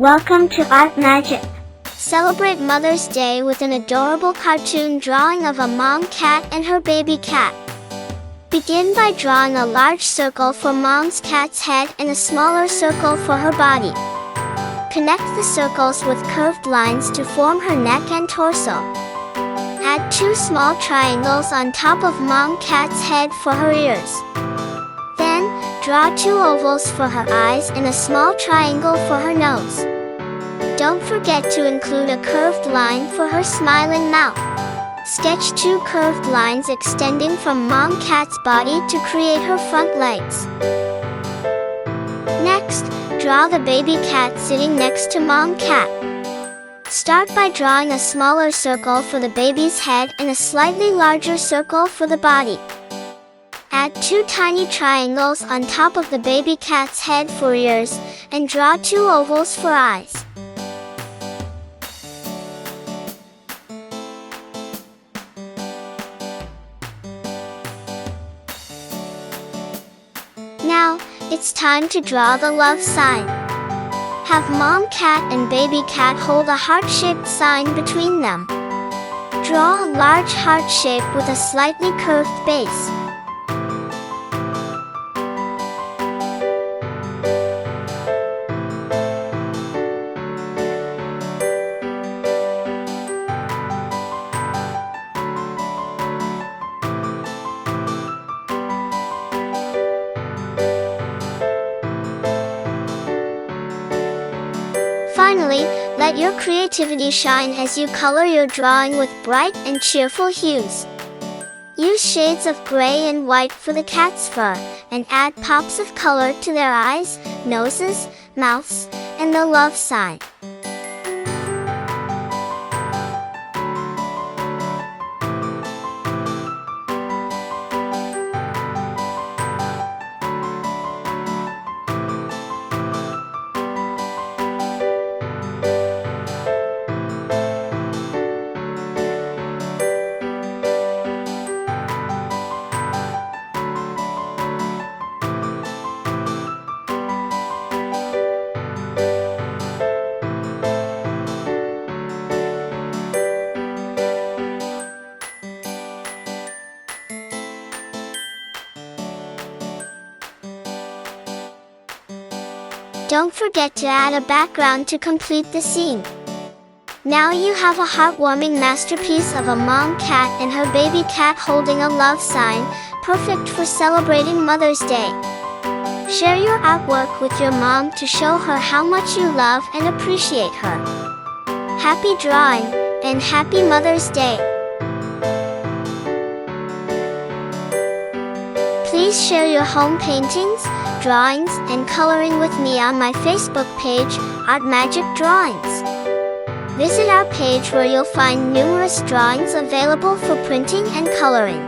Welcome to Art Magic. Celebrate Mother's Day with an adorable cartoon drawing of a mom cat and her baby cat. Begin by drawing a large circle for mom's cat's head and a smaller circle for her body. Connect the circles with curved lines to form her neck and torso. Add 2 small triangles on top of mom cat's head for her ears. Then, draw 2 ovals for her eyes and a small triangle for her nose. Don't forget to include a curved line for her smiling mouth. Sketch 2 curved lines extending from mom cat's body to create her front legs. Next, draw the baby cat sitting next to mom cat. Start by drawing a smaller circle for the baby's head and a slightly larger circle for the body. Add 2 tiny triangles on top of the baby cat's head for ears, and draw 2 ovals for eyes. Now, it's time to draw the love sign. Have mom cat and baby cat hold a heart-shaped sign between them. Draw a large heart shape with a slightly curved base. Finally, let your creativity shine as you color your drawing with bright and cheerful hues. Use shades of gray and white for the cat's fur, and add pops of color to their eyes, noses, mouths, and the love sign. Don't forget to add a background to complete the scene. Now you have a heartwarming masterpiece of a mom cat and her baby cat holding a love sign, perfect for celebrating Mother's Day. Share your artwork with your mom to show her how much you love and appreciate her. Happy drawing, and happy Mother's Day! Please share your home paintings, drawings, and coloring with me on my Facebook page, Art Magic Drawings. Visit our page where you'll find numerous drawings available for printing and coloring.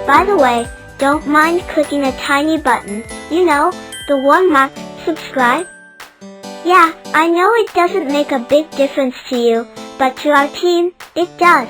By the way, don't mind clicking a tiny button, the one marked subscribe. Yeah, I know it doesn't make a big difference to you, but to our team, it does.